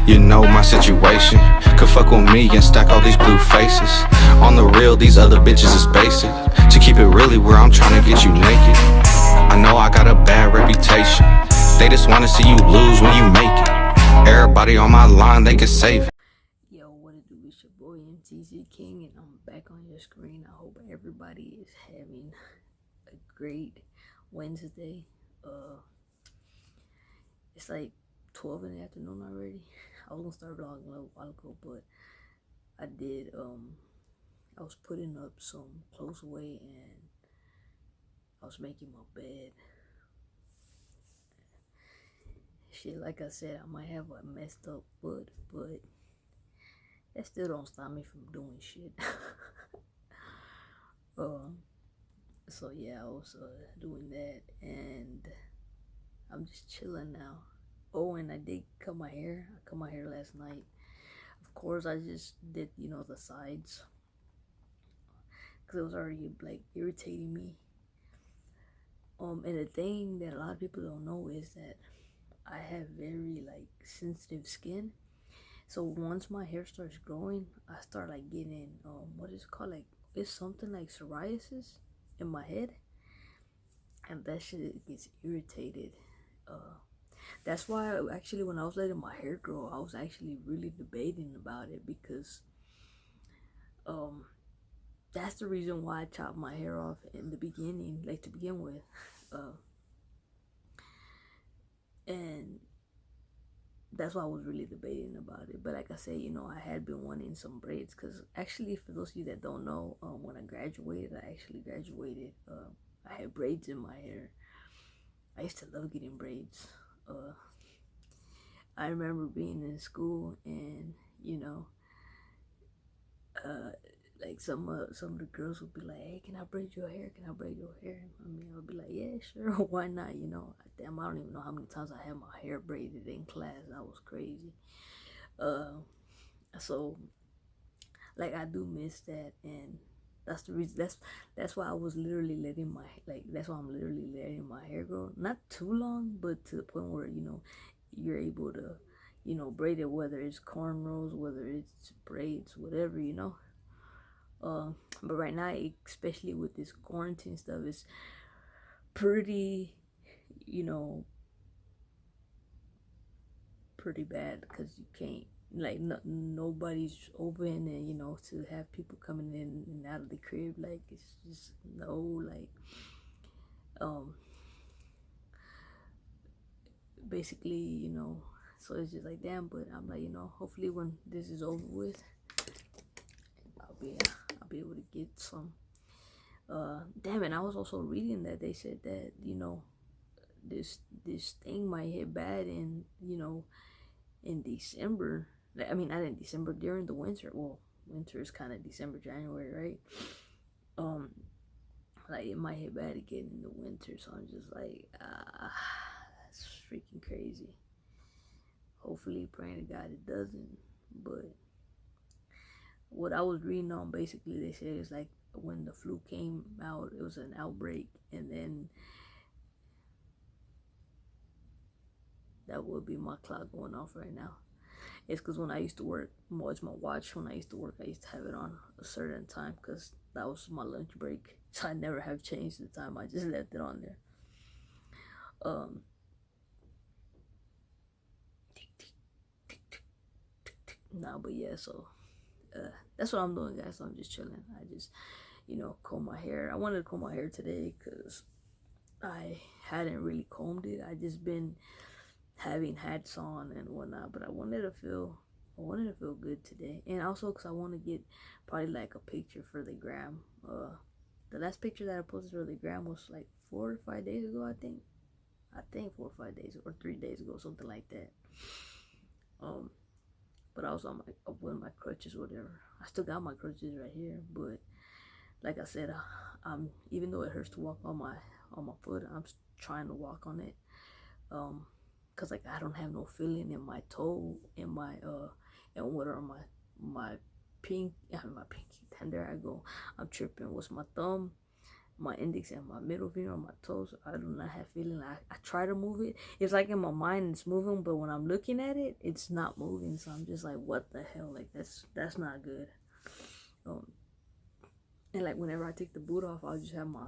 You know my situation. Could fuck with me and stack all these blue faces. On the real, these other bitches is basic. To keep it really where I'm trying to get you naked. I know I got a bad reputation. They just wanna see you lose when you make it. Everybody on my line, they can save it. Yo, what it do? It's your boy MTZ King, and I'm back on your screen. I hope everybody is having a great Wednesday. It's like 12 in the afternoon already. I was gonna start vlogging a little while ago, but I did. I was putting up some clothes away, and I was making my bed. Shit, like I said, I might have a messed up foot, but that still don't stop me from doing shit. So yeah, I was doing that, and I'm just chilling now. Oh, and I did cut my hair. I cut my hair last night. Of course, I just did, the sides, because it was already like irritating me. And the thing that a lot of people don't know is that I have very like sensitive skin. So once my hair starts growing, I start like getting what is it called? Like, it's something like psoriasis in my head, and that shit gets irritated. That's why actually when I was letting my hair grow, I was actually really debating about it, because that's the reason why I chopped my hair off in the beginning, like to begin with. And that's why I was really debating about it. But like I said, I had been wanting some braids, because actually, for those of you that don't know, when I graduated, I had braids in my hair. I used to love getting braids. I remember being in school, and like some of the girls would be like, "Hey, can I braid your hair? Can I braid your hair?" I mean, I'd be like, "Yeah, sure, why not?" Damn, I don't even know how many times I had my hair braided in class. That was crazy. So like, I do miss that, and that's the reason. That's why I was literally letting my that's why I'm literally letting my hair grow, not too long, but to the point where you're able to braid it, whether it's cornrows, whether it's braids, whatever. But right now, especially with this quarantine stuff, it's pretty, pretty bad, because you can't, like, nobody's open, and to have people coming in and out of the crib, like, it's just basically, so it's just like, damn. But I'm like, hopefully when this is over with, I'll be able to get some. Damn it, I was also reading that they said that this thing might hit bad in December. I mean, not in December, during the winter. Well, winter is kind of December, January, right? Like, it might hit bad again in the winter. So I'm just like, that's freaking crazy. Hopefully, praying to God it doesn't. But what I was reading on, basically, they said it's like when the flu came out, it was an outbreak, and then that would be my clock going off right now. It's because when I used to work, it's my watch. When I used to work, I used to have it on a certain time, because that was my lunch break. So I never have changed the time. I just left it on there. Nah, but yeah, so that's what I'm doing, guys. So I'm just chilling. I just comb my hair. I wanted to comb my hair today because I hadn't really combed it. I just been having hats on and whatnot, but I wanted to feel good today, and also because I want to get probably like a picture for the gram. The last picture that I posted for the gram was like 4 or 5 days ago. I think 4 or 5 days, or 3 days ago, something like that. But I was on up with my crutches or whatever. I still got my crutches right here, but like I said, even though it hurts to walk on my foot, I'm trying to walk on it. Cause like, I don't have no feeling in my toe, in my and what are my pinky. And there I go. I'm tripping. What's my thumb my index and my middle finger on my toes. I do not have feeling. I try to move it. It's like in my mind it's moving, but when I'm looking at it, it's not moving. So I'm just like, what the hell? Like that's not good. And like whenever I take the boot off, I'll just have my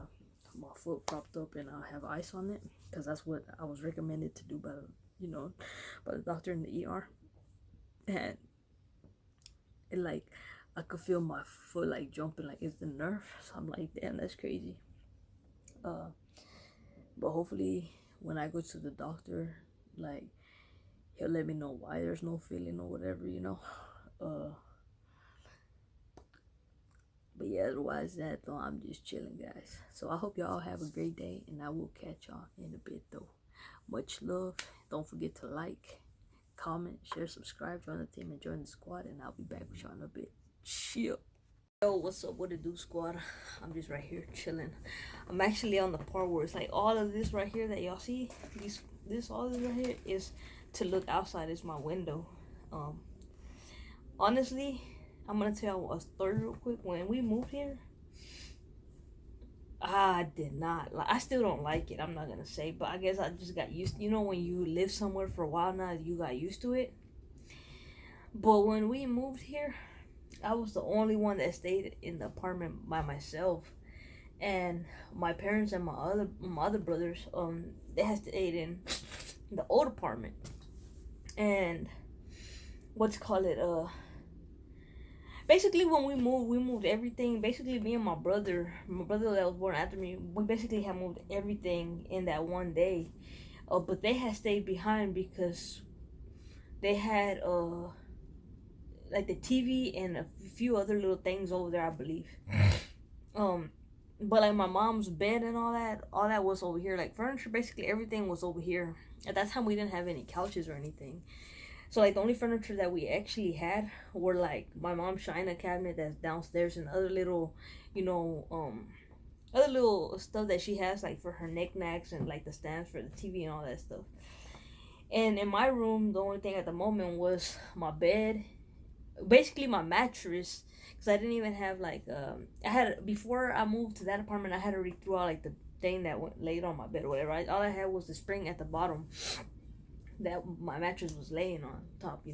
foot propped up and I'll have ice on it, because that's what I was recommended to do by the by the doctor in the ER. And it like I could feel my foot like jumping, like it's the nerve. So I'm like, damn, that's crazy. But hopefully when I go to the doctor, like he'll let me know why there's no feeling or whatever, But yeah, otherwise that though, I'm just chilling, guys. So I hope y'all have a great day, and I will catch y'all in a bit though. Much love. Don't forget to like, comment, share, subscribe, join the team, and join the squad, and I'll be back with y'all in a bit. Chill. Yo, what's up? What it do, squad? I'm just right here chilling. I'm actually on the part where it's like all of this right here that y'all see, all this right here is to look outside. It's my window. Honestly, I'm gonna tell a story real quick. When we moved here, I did not like. I still don't like it. I'm not gonna say, but I guess I just got used. When you live somewhere for a while now, you got used to it. But when we moved here, I was the only one that stayed in the apartment by myself, and my parents and my other brothers, they had stayed in the old apartment. And basically when we moved everything. Basically me and my brother that was born after me, we basically had moved everything in that one day. But they had stayed behind because they had like the TV and a few other little things over there, I believe. But like my mom's bed and all that was over here. Like furniture, basically everything was over here. At that time we didn't have any couches or anything. So like the only furniture that we actually had were like my mom's china cabinet that's downstairs, and other little, other little stuff that she has, like for her knickknacks and like the stands for the TV and all that stuff. And in my room, the only thing at the moment was my bed, basically my mattress, because I didn't even have like before I moved to that apartment, I had already threw out like the thing that laid on my bed or whatever. All I had was the spring at the bottom that my mattress was laying on top,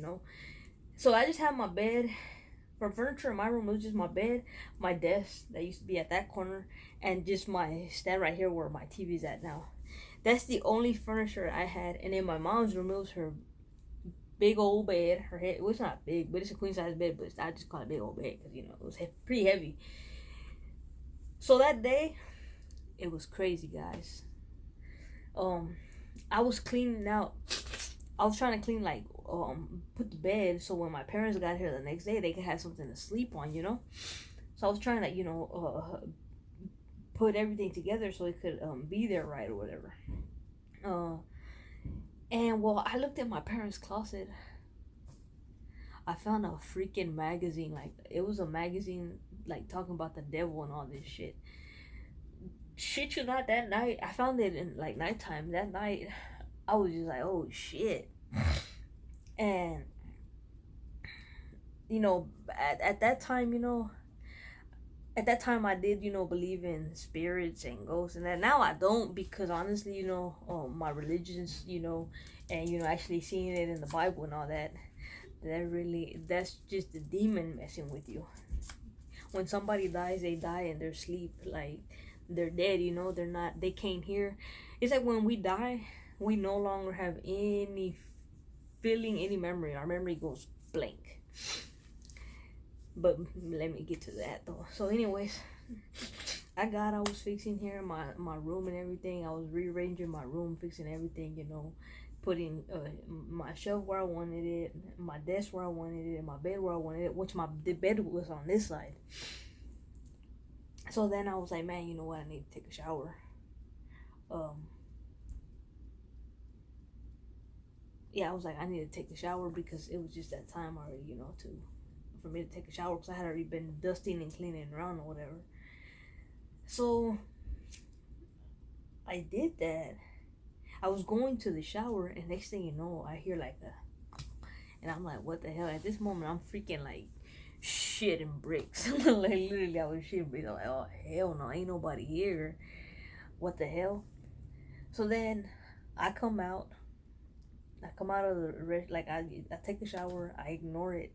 So I just had my bed. For furniture in my room, it was just my bed, my desk that used to be at that corner, and just my stand right here where my TV's at now. That's the only furniture I had. And in my mom's room, it was her big old bed. Her head, well, it's not big, but it's a queen size bed, but I just call it big old bed because, it was pretty heavy. So that day, it was crazy, guys. I was cleaning out. I was trying to clean, like, put the bed so when my parents got here the next day, they could have something to sleep on, So I was trying to, put everything together so it could be there right or whatever. And well, I looked at my parents' closet. I found a freaking magazine. Like, it was a magazine, like, talking about the devil and all this shit. Shit you not, that night, I found it in, like, nighttime. That night, I was just like, oh, shit. And, at that time, at that time I did, believe in spirits and ghosts and that. Now I don't, because honestly, my religions, and, actually seeing it in the Bible and all that, that's just the demon messing with you. When somebody dies, they die in their sleep. Like, they're dead, they can't hear. It's like when we die, we no longer have any feeling, any memory. Our memory goes blank. But let me get to that though. So anyways, I was fixing here my room and everything. I was rearranging my room, fixing everything, putting my shelf where I wanted it, my desk where I wanted it, and my bed where I wanted it, which the bed was on this side. So then I was like, man, you know what, I need to take a shower. Yeah, I was like, I need to take a shower because it was just that time already, for me to take a shower, because I had already been dusting and cleaning around or whatever. So I did that. I was going to the shower, and next thing you know, I hear like and I'm like, what the hell? At this moment, I'm freaking like shitting bricks. Like literally, I was shitting bricks. I'm like, oh hell no, ain't nobody here. What the hell? So then I come out. I come out of the like I take a shower. I ignore it.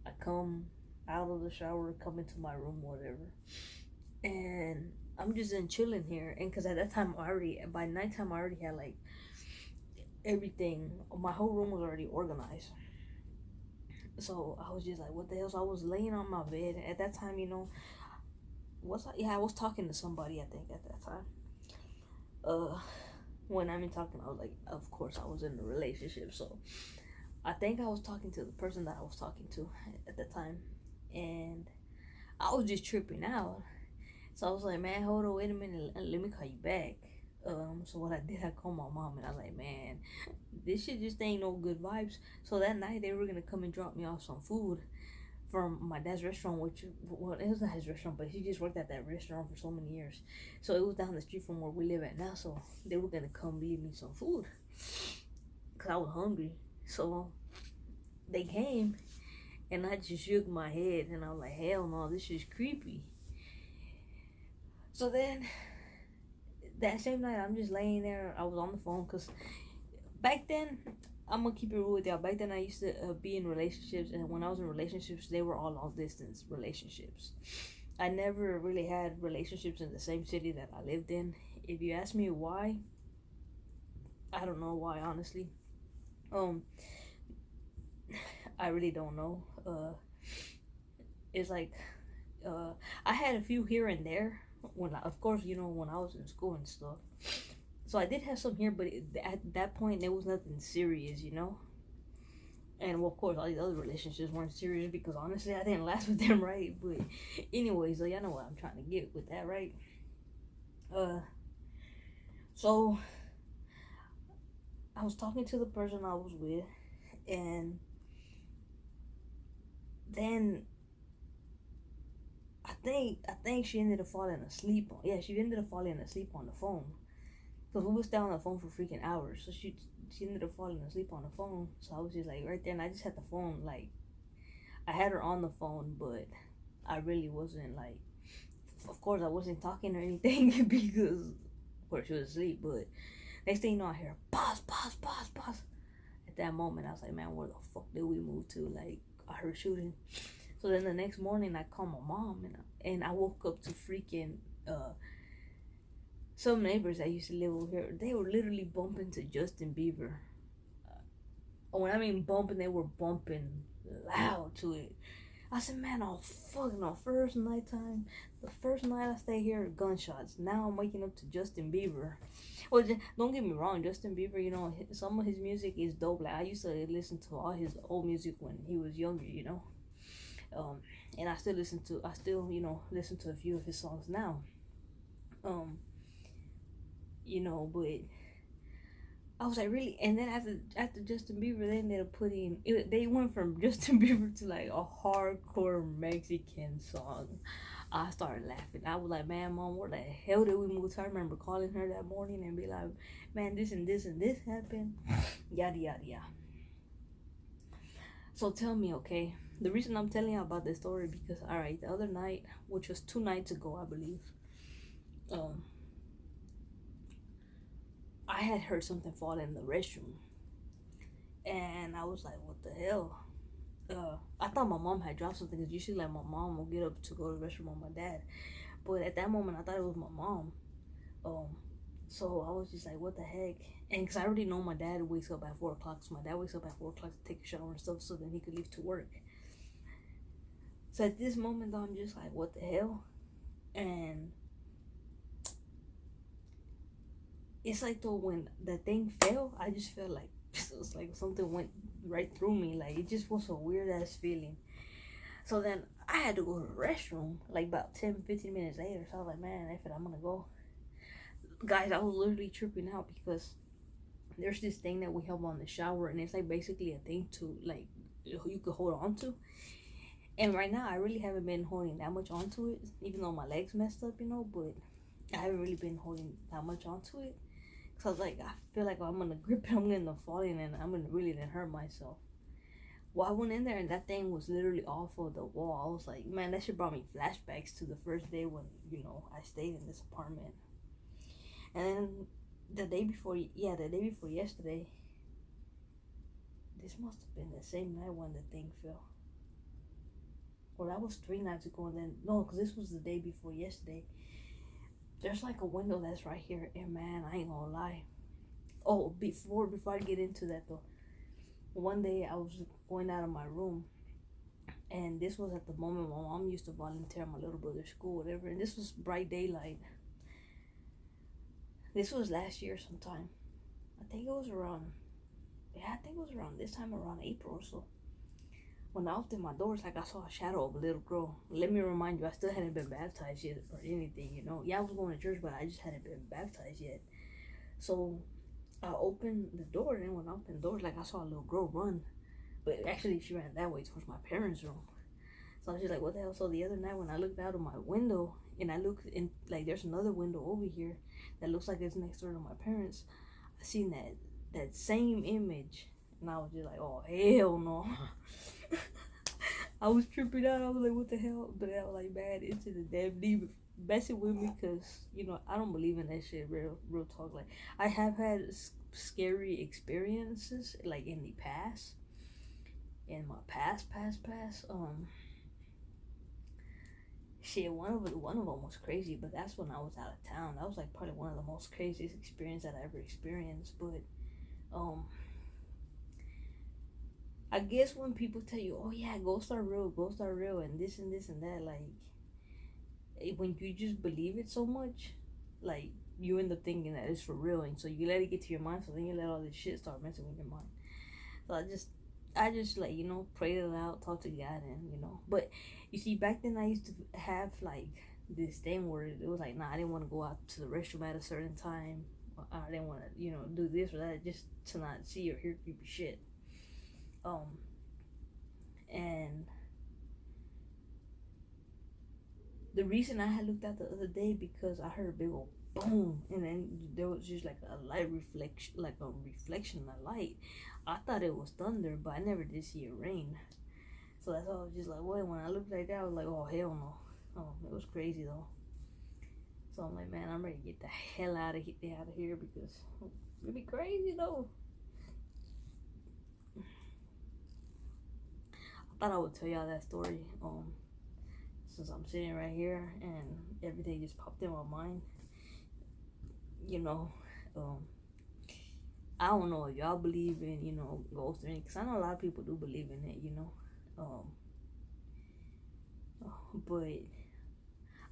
I come out of the shower, come into my room, whatever, and I'm just chilling here. And because at that time, by nighttime I already had like everything. My whole room was already organized. So I was just like, what the hell? So I was laying on my bed at that time. I was talking to somebody. I think at that time. When I mean talking, I was like, of course I was in a relationship. So I think I was talking to the person that I was talking to at the time, and I was just tripping out. So I was like, man, hold on, wait a minute, let me call you back. So what I did, I called my mom, and I was like, man, this shit just ain't no good vibes. So that night they were gonna come and drop me off some food from my dad's restaurant, which, well, it was not his restaurant, but he just worked at that restaurant for so many years. So it was down the street from where we live at now. So they were gonna come leave me some food because I was hungry. So they came, and I just shook my head, and I was like, hell no, this is creepy. So then that same night, I'm just laying there. I was on the phone because back then, I'm gonna keep it real with y'all. Back then, I used to be in relationships, and when I was in relationships, they were all long distance relationships. I never really had relationships in the same city that I lived in. If you ask me why, I don't know why, honestly. I really don't know. It's like, I had a few here and there when, of course, when I was in school and stuff. So I did have some here, but at that point, there was nothing serious, And well, of course, all these other relationships weren't serious because honestly, I didn't last with them, right? But anyways, so y'all know what I'm trying to get with that, right? So I was talking to the person I was with, and then I think she ended up falling asleep. She ended up falling asleep on the phone. Because we would stay on the phone for freaking hours. So she ended up falling asleep on the phone. So I was just like right there, and I just had the phone, like, I had her on the phone, but I really wasn't, like, of course I wasn't talking or anything because, of course, she was asleep. But next thing you know, I hear, pause. At that moment, I was like, man, where the fuck did we move to? Like, I heard shooting. So then the next morning, I called my mom, and I woke up to freaking, some neighbors that used to live over here, they were literally bumping to Justin Bieber. When I mean bumping, they were bumping loud to it. I said, man, first nighttime, the first night I stayed here, gunshots. Now I'm waking up to Justin Bieber. Well, don't get me wrong, Justin Bieber, some of his music is dope. Like, I used to listen to all his old music when he was younger, and I still listen to a few of his songs now. But I was like, really? And then after Justin Bieber, they ended up they went from Justin Bieber to like a hardcore Mexican song. I started laughing. I was like, man, mom, where the hell did we move to? I remember calling her that morning and be like, man, this and this and this happened. Yada, yada, yada. So tell me, okay, the reason I'm telling you about this story because, all right, the other night, which was 2 nights ago, I believe, I had heard something fall in the restroom, and I was like, what the hell? I thought my mom had dropped something, because usually, like, my mom will get up to go to the restroom with my dad, but at that moment, I thought it was my mom. So I was just like, what the heck? And because I already know my dad wakes up at 4 o'clock, so my dad wakes up at 4 o'clock to take a shower and stuff, so then he could leave to work. So at this moment, though, I'm just like, what the hell? And it's like, though, when the thing fell, I just felt like it was like something went right through me. Like, it just was a weird ass feeling. So then I had to go to the restroom like about 10-15 minutes later. So I was like, man, I'm gonna go. Guys, I was literally tripping out because there's this thing that we have on the shower, and it's like basically a thing to, like, you could hold on to. And right now I really haven't been holding that much onto it, even though my legs messed up, but I haven't really been holding that much onto it. Cause I feel like I'm gonna grip it, I'm gonna fall in, and I'm gonna really hurt myself. Well, I went in there and that thing was literally off of the wall. I was like, man, that shit brought me flashbacks to the first day when, I stayed in this apartment. And then the day before yesterday, this must have been the same night when the thing fell. Well, that was 3 nights ago, and then, no, because this was the day before yesterday. There's like a window that's right here, and man, I ain't gonna lie. Oh, before I get into that though, one day I was going out of my room, and this was at the moment my mom used to volunteer at my little brother's school, whatever, and this was bright daylight. This was last year sometime. I think it was around this time, around April or so. When I opened my doors, like I saw a shadow of a little girl. Let me remind you, I still hadn't been baptized yet or anything, Yeah, I was going to church, but I just hadn't been baptized yet. So I opened the door, and when I opened the doors, like I saw a little girl run. But actually, she ran that way towards my parents' room. So I was just like, what the hell? So the other night when I looked out of my window, and I looked in, like there's another window over here that looks like it's next door to my parents. I seen that same image, and I was just like, oh, hell no. I was tripping out. I was like, what the hell? But I was like, man, into the damn deep messing with me, because I don't believe in that shit. Real talk. Like, I have had scary experiences, like in the past, in my past. Shit, one of them was crazy, but that's when I was out of town. That was like probably one of the most craziest experiences that I ever experienced. But I guess when people tell you, oh yeah, ghosts are real, and this and that, like, when you just believe it so much, like, you end up thinking that it's for real, and so you let it get to your mind, so then you let all this shit start messing with your mind. So I just like, prayed it out, talk to God, and, but you see, back then I used to have, like, this thing where it was like, nah, I didn't want to go out to the restroom at a certain time, or I didn't want to, do this or that, just to not see or hear creepy shit. And the reason I had looked out the other day, because I heard a big old boom, and then there was just like a light reflection, like a reflection of light. I thought it was thunder, but I never did see it rain. So that's why I was just like, what? When I looked like that, I was like, oh, hell no. Oh, it was crazy though. So I'm like, man, I'm ready to get the hell out of here, because it'd be crazy though. I thought I would tell y'all that story, since I'm sitting right here and everything just popped in my mind. I don't know if y'all believe in, ghosts or anything, because I know a lot of people do believe in it, but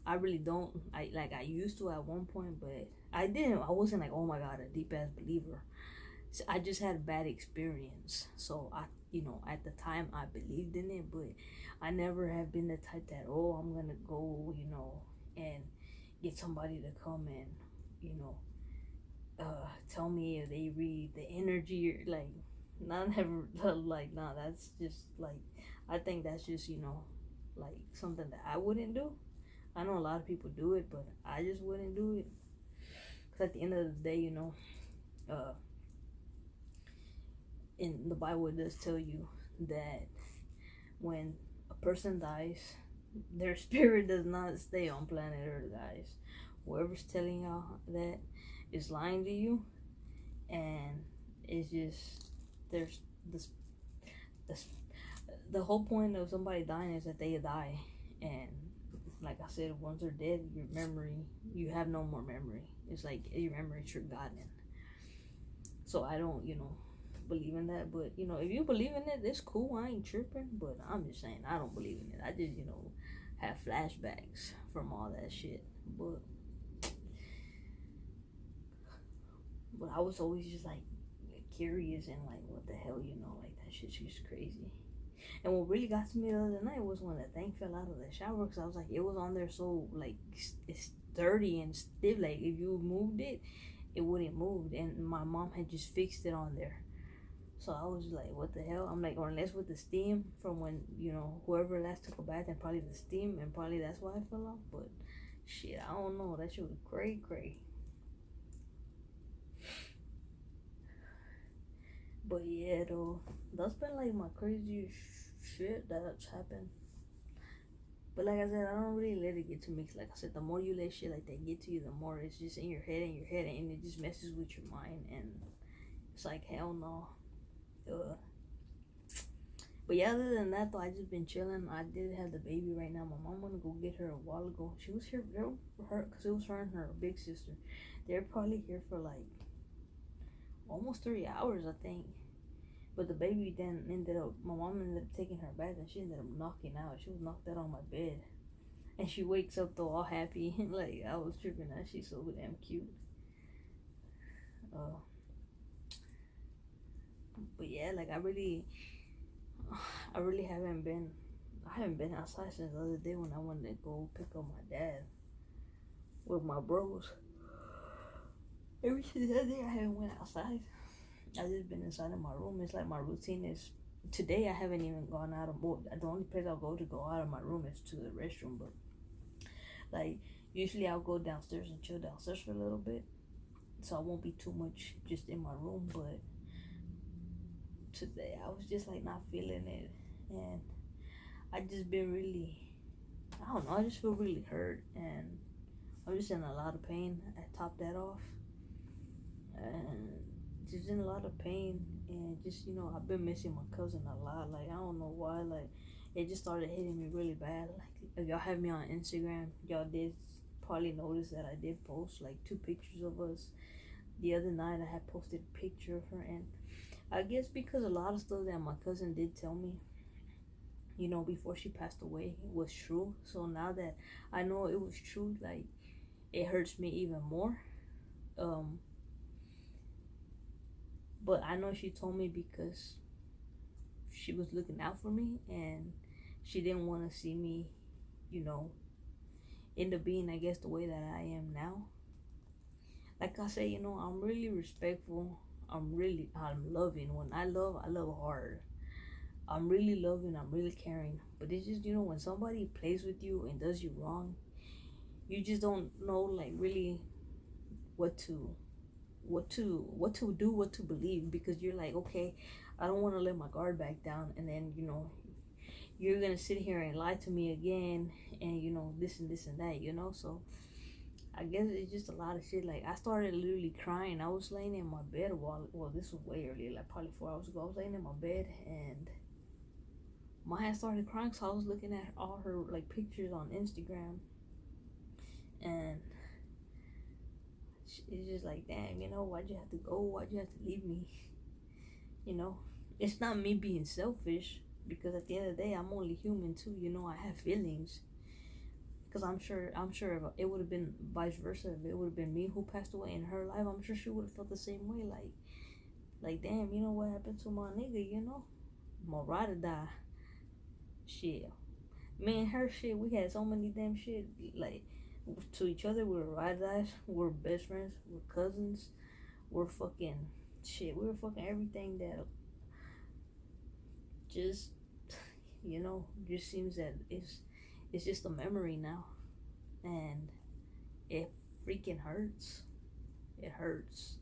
I really don't. I used to at one point, but I wasn't like, oh my god, a deep ass believer. So I just had a bad experience, so at the time I believed in it, but I never have been the type that, oh, I'm gonna go, and get somebody to come and, tell me if they read the energy, or like, not ever, like, nah, that's just like, I think that's just, like something that I wouldn't do. I know a lot of people do it, but I just wouldn't do it, because at the end of the day, in the Bible it does tell you that when a person dies, their spirit does not stay on planet Earth, guys. Whoever's telling y'all that is lying to you, and it's just, there's this the whole point of somebody dying is that they die, and like I said, once they're dead, you have no more memory. It's like your memory's forgotten. So I don't, believe in that, but if you believe in it, it's cool. I ain't tripping, but I'm just saying I don't believe in it. I just have flashbacks from all that shit, but I was always just like curious and like, what the hell, like that shit's just crazy. And what really got to me the other night was when that thing fell out of the shower, because I was like, it was on there so like it's sturdy and stiff, like if you moved it, it wouldn't move, and my mom had just fixed it on there. So I was like, what the hell? I'm like, or unless with the steam from when, whoever last took a bath, and probably the steam, and probably that's why it fell off. But shit, I don't know. That shit was cray. But yeah, though, that's been like my crazy shit that's happened. But like I said, I don't really let it get to me. 'Cause like I said, the more you let shit like that get to you, the more it's just in your head and it just messes with your mind. And it's like, hell no. But yeah, other than that, though, I just been chilling. I did have the baby right now. My mom wanna go get her a while ago. She was here, because it was her and her big sister. They're probably here for like almost 3 hours, I think. But the baby then my mom ended up taking her back and she ended up knocking out. She was knocked out on my bed. And she wakes up though all happy. Like, I was tripping that she's so damn cute. But yeah, like I really I haven't been outside since the other day when I wanted to go pick up my dad with my bros. Ever since that day I haven't went outside. I just been inside of my room. It's like my routine is today I haven't even gone out of the only place I'll go to go out of my room is to the restroom. But like usually I'll go downstairs and chill downstairs for a little bit, so I won't be too much just in my room. But today I was just like not feeling it, and I just been really, I don't know, I just feel really hurt and I'm just in a lot of pain. I topped that off and just in a lot of pain, and just, you know, I've been missing my cousin a lot. Like, I don't know why, like it just started hitting me really bad. Like, if y'all have me on Instagram, y'all did probably notice that I did post like 2 pictures of us. The other night I had posted a picture of her, and I guess because a lot of stuff that my cousin did tell me, you know, before she passed away was true. So now that I know it was true, like it hurts me even more. But I know she told me because she was looking out for me and she didn't want to see me, you know, end up being, I guess, the way that I am now. Like I say, you know, I'm really respectful. I'm loving. When I love hard. I'm really loving, I'm really caring. But it's just, you know, when somebody plays with you and does you wrong, you just don't know like really what to do, what to believe, because you're like, okay, I don't want to let my guard back down, and then, you know, you're gonna sit here and lie to me again, and, you know, this and this and that, you know. So I guess it's just a lot of shit. Like, I started literally crying. I was laying in my bed well, this was way earlier, like probably 4 hours ago. I was laying in my bed and Maya started crying, so I was looking at all her like pictures on Instagram, and it's just like, damn, you know, why'd you have to go? Why'd you have to leave me? You know, it's not me being selfish, because at the end of the day, I'm only human too. You know, I have feelings. Because I'm sure if it would have been vice versa, if it would have been me who passed away in her life, I'm sure she would have felt the same way. Like, damn, you know what happened to my nigga? You know, my ride or die. Shit, me and her, shit, we had so many damn shit, like, to each other. We were ride or dies, we're best friends, we're cousins, we're fucking shit, we were fucking everything that just, you know, just seems that it's just a memory now, and it freaking hurts. It hurts.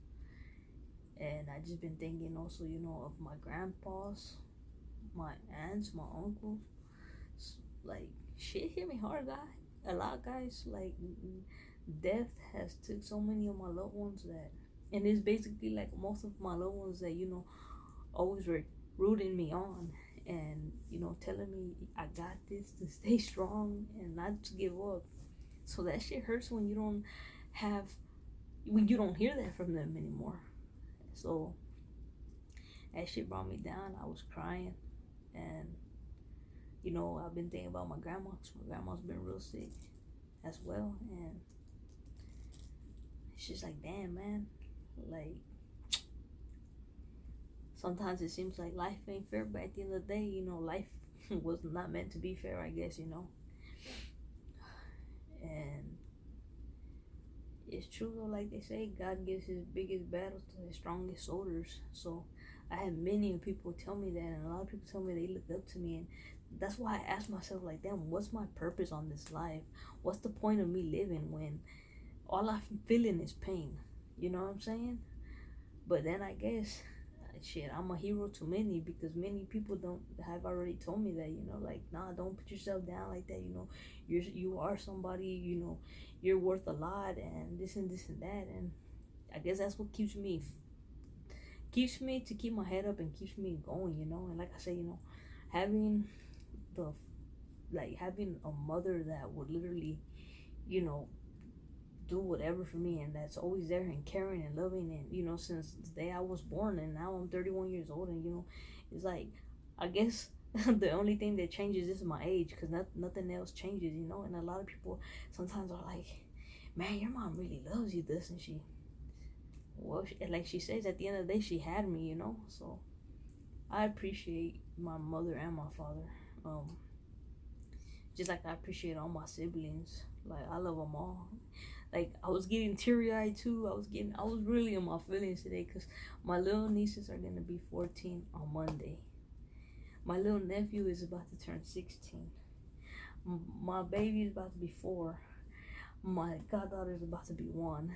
And I just been thinking also, you know, of my grandpas, my aunts, my uncles. Like, shit hit me hard, a lot, guys. Like, death has took so many of my loved ones that, and it's basically like most of my loved ones that, you know, always were rooting me on, and, you know, telling me I got this, to stay strong and not to give up. So that shit hurts when you don't hear that from them anymore. So that shit brought me down. I was crying, and, you know, I've been thinking about my grandma, because my grandma's been real sick as well, and it's just like, damn, man, like, sometimes it seems like life ain't fair, but at the end of the day, you know, life was not meant to be fair, I guess, you know. And it's true though, like they say, God gives his biggest battles to his strongest soldiers. So I had many people tell me that, and a lot of people tell me they look up to me, and that's why I ask myself, like, damn, what's my purpose on this life? What's the point of me living when all I'm feeling is pain? You know what I'm saying? But then I guess, shit, I'm a hero to many, because many people don't have already told me that, you know, like, nah, don't put yourself down like that, you know, you are somebody, you know, you're worth a lot, and this and this and that. And I guess that's what keeps me to keep my head up and keeps me going, you know. And like I say, you know, having a mother that would literally, you know, do whatever for me, and that's always there and caring and loving, and, you know, since the day I was born, and now I'm 31 years old, and, you know, it's like, I guess the only thing that changes is my age, because nothing else changes, you know. And a lot of people sometimes are like, man, your mom really loves you, doesn't she? Well, like she says, at the end of the day, she had me, you know. So I appreciate my mother and my father, just like I appreciate all my siblings. Like, I love them all. Like, I was getting teary-eyed too. I was really in my feelings today, because my little nieces are gonna be 14 on Monday. My little nephew is about to turn 16. My baby is about to be 4. My goddaughter is about to be 1.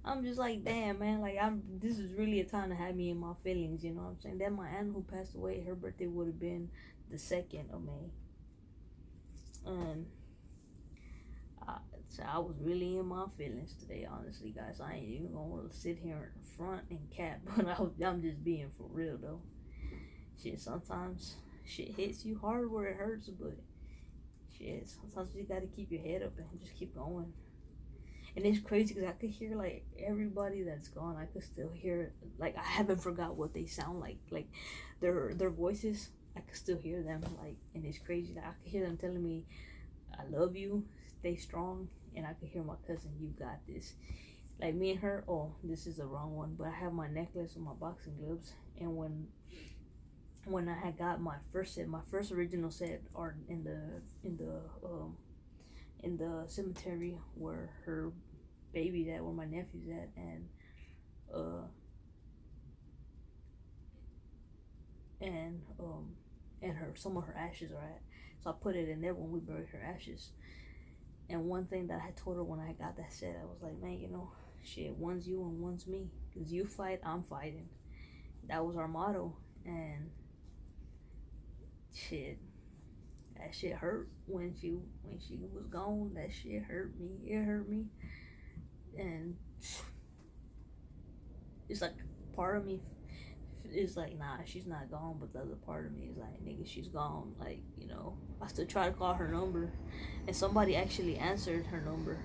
I'm just like, damn, man, like, this is really a time to have me in my feelings, you know what I'm saying? Then my aunt who passed away, her birthday would have been the 2nd of May. And so I was really in my feelings today, honestly, guys. I ain't even gonna sit here in front and cap, but I'm just being for real, though. Shit, sometimes shit hits you hard where it hurts, but shit, sometimes you gotta keep your head up and just keep going. And it's crazy, because I could hear, like, everybody that's gone. I could still hear, like, I haven't forgot what they sound like their voices. I could still hear them, like, and it's crazy. Like, I could hear them telling me, I love you, stay strong. And I could hear my cousin, you got this. Like, me and her, oh, this is the wrong one, but I have my necklace and my boxing gloves. And when I had got my first original set are in the cemetery where her baby's at, where my nephew's at, and some of her ashes are at. So I put it in there when we buried her ashes. And one thing that I told her when I got that set, I was like, man, you know, shit, one's you and one's me. Because you fight, I'm fighting. That was our motto. And shit, that shit hurt when she was gone. That shit hurt me. It hurt me. And it's like, part of me is like, nah, she's not gone. But the other part of me is like, nigga, she's gone. Like, you know, I still try to call her number, and somebody actually answered her number,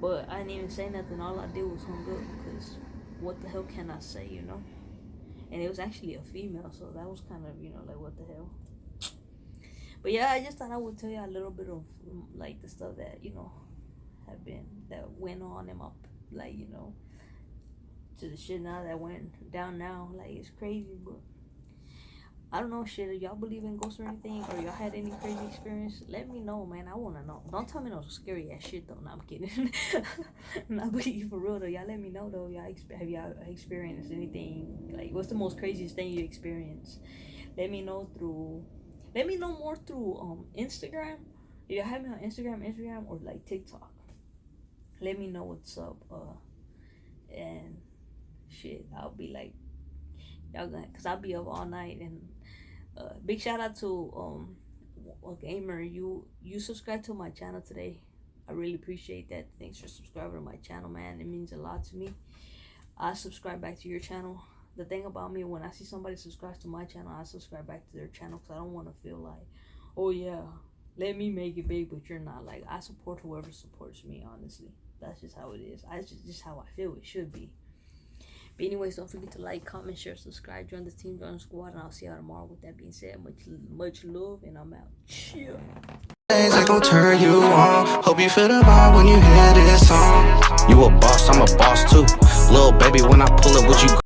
but I didn't even say nothing. All I did was hung up, because what the hell can I say, you know? And it was actually a female, so that was kind of, you know, like, what the hell. But yeah, I just thought I would tell you a little bit of, like, the stuff that, you know, that went on in my, like, you know, to the shit now that went down now. Like, it's crazy, but I don't know, shit. If y'all believe in ghosts or anything, or y'all had any crazy experience, let me know, man. I want to know. Don't tell me no scary ass shit, though. Nah, I'm kidding. Nah, but for real, though, y'all let me know, though. Have y'all experienced anything? Like, what's the most craziest thing you experienced? Let me know more through Instagram. If you have me on Instagram, or like TikTok, let me know what's up. And shit, I'll be like, y'all gonna, cause I'll be up all night. And big shout out to a gamer. You subscribed to my channel today. I really appreciate that. Thanks for subscribing to my channel, man. It means a lot to me. I subscribe back to your channel. The thing about me, when I see somebody subscribe to my channel, I subscribe back to their channel, because I don't want to feel like, oh yeah, let me make it big, but you're not. Like, I support whoever supports me, honestly. That's just how it is. It's just how I feel it should be. But anyways, don't forget to like, comment, share, subscribe, join the team, join the squad, and I'll see y'all tomorrow. With that being said, much love, and I'm out. Chill. That gon' turn you on. Hope you feel the vibe when you hear this song. You a boss, I'm a boss too. Little baby, when I pull up, what you